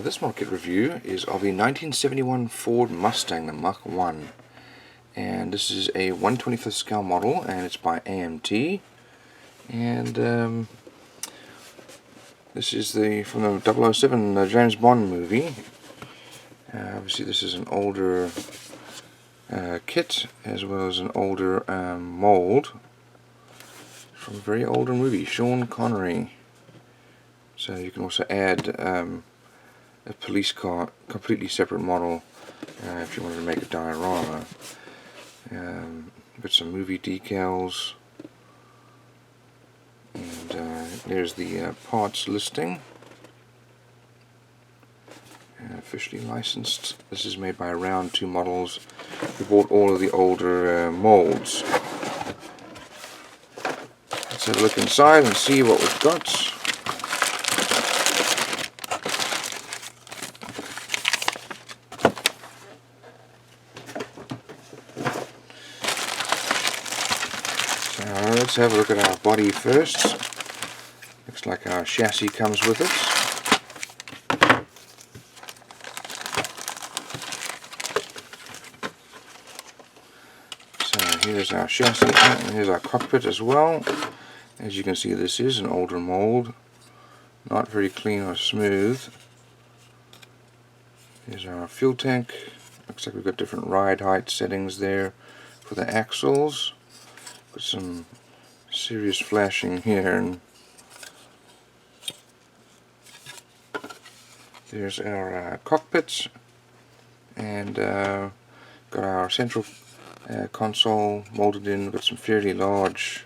This market review is of a 1971 Ford Mustang, the Mach 1, and this is a 1/25th scale model, and it's by AMT, and this is from the 007 James Bond movie. Obviously this is an older kit as well as an older mold from a very older movie, Sean Connery. So you can also add a police car, completely separate model, if you wanted to make a diorama. Got some movie decals, and there's the parts listing. Officially licensed. This is made by Round 2 Models. We bought all of the older molds. Let's have a look inside and see what we've got. Let's have a look at our body first. Looks like our chassis comes with it. So here's our chassis, and here's our cockpit as well. As you can see, this is an older mold, not very clean or smooth. Here's our fuel tank. Looks like we've got different ride height settings there for the axles. Got some serious flashing here, and there's our cockpit, and got our central console molded in. We've got some fairly large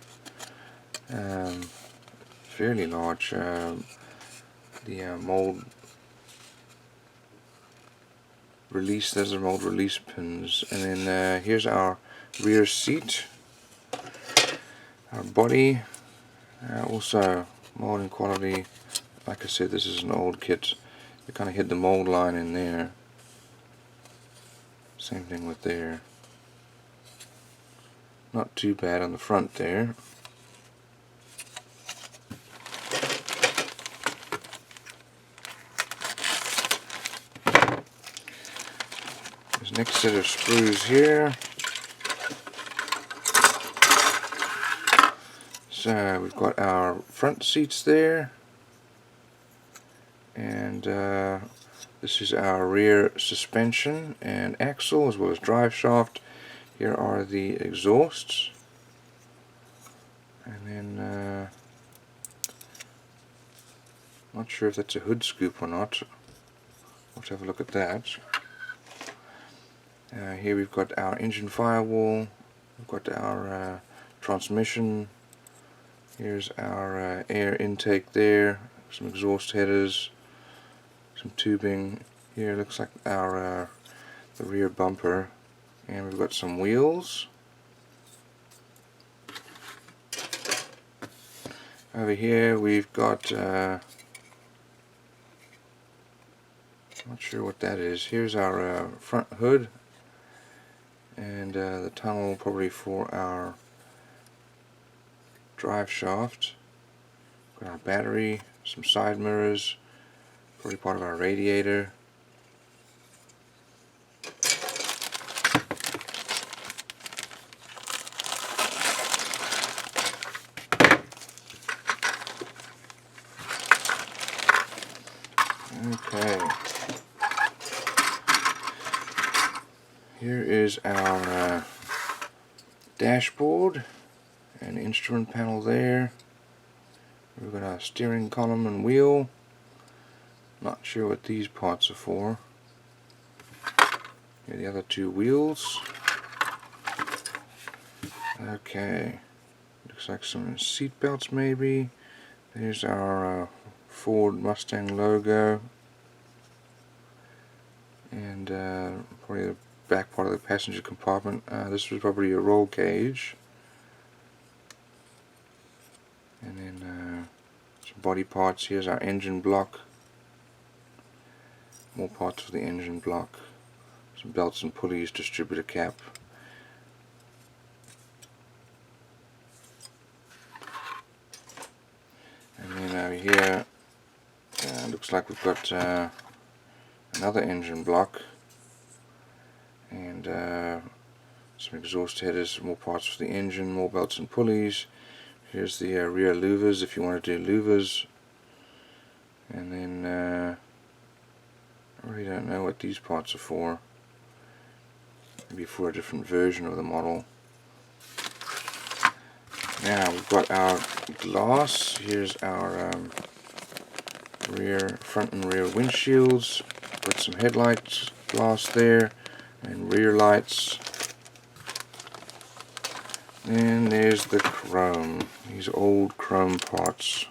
mold release. There's the mold release pins, and then here's our rear seat. Our body, also molding quality. Like I said, this is an old kit. They kind of hid the mold line in there. Same thing with there. Not too bad on the front there. There's next set of screws here. So we've got our front seats there, and this is our rear suspension and axle as well as drive shaft. Here are the exhausts, and then not sure if that's a hood scoop or not. Let's have a look at that. Here we've got our engine firewall, we've got our transmission. Here's our air intake there, some exhaust headers, some tubing. Here looks like our the rear bumper, and we've got some wheels. Over here we've got not sure what that is. Here's our front hood, and the tunnel probably for our drive shaft. Got our battery, some side mirrors, probably part of our radiator. Okay. Here is our dashboard. An instrument panel there. We've got our steering column and wheel. Not sure what these parts are for. Here are the other two wheels. Okay. Looks like some seat belts maybe. There's our Ford Mustang logo. And probably the back part of the passenger compartment. This was probably a roll cage. And then some body parts. Here's our engine block. More parts for the engine block. Some belts and pulleys, distributor cap. here looks like we've got another engine block and some exhaust headers, more parts for the engine, more belts and pulleys. Here's the rear louvers if you want to do louvers. And then I really don't know what these parts are for. Maybe for a different version of the model. Now we've got our glass. Here's our front and rear windshields. Got some headlights glass there and rear lights. And there's the chrome. These old chrome parts.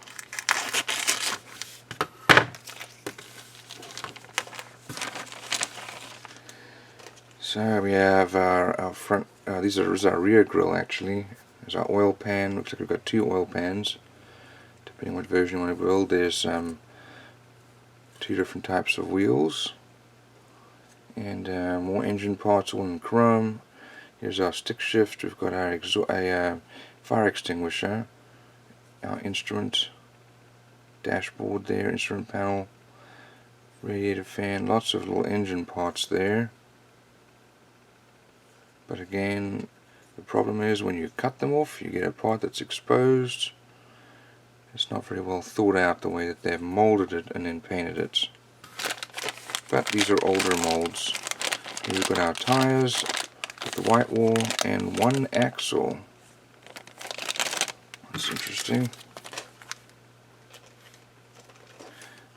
So we have our front, this is our rear grille actually. There's our oil pan, looks like we've got 2 oil pans, depending on what version you want to build. There's 2 different types of wheels, and more engine parts all in chrome. Here's our stick shift, we've got our fire extinguisher, our instrument dashboard there, instrument panel, radiator fan, lots of little engine parts there. But again, the problem is when you cut them off, you get a part that's exposed. It's not very well thought out the way that they've molded it and then painted it. But these are older molds. Here we've got our tires with the white wall and 1 axle. That's interesting.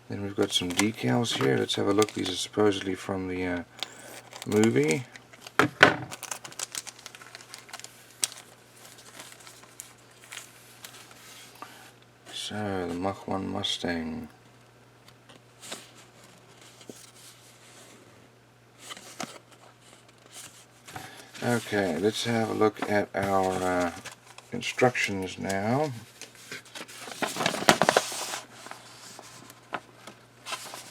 Then we've got some decals here. Let's have a look. These are supposedly from the movie. So, the Mach 1 Mustang. Okay, let's have a look at our instructions now.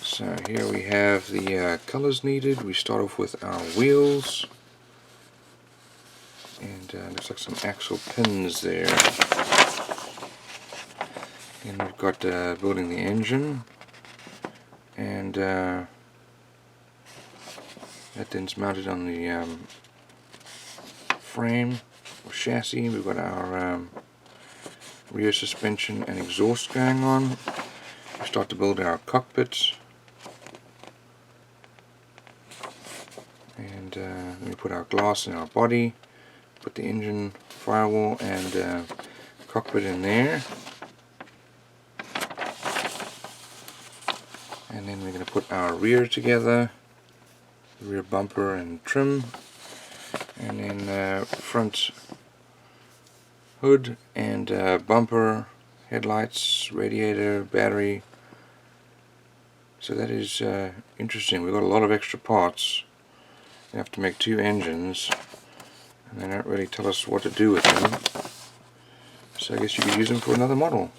So here we have the colors needed. We start off with our wheels. And looks like some axle pins there. And we've got building the engine, and that then's mounted on the frame or chassis. We've got our rear suspension and exhaust going on. We start to build our cockpit, and then we put our glass in our body, put the engine firewall and cockpit in there. And then we're going to put our rear together, the rear bumper and trim, and then front hood and bumper, headlights, radiator, battery. So that is interesting. We've got a lot of extra parts. We have to make 2 engines, and they don't really tell us what to do with them. So I guess you could use them for another model.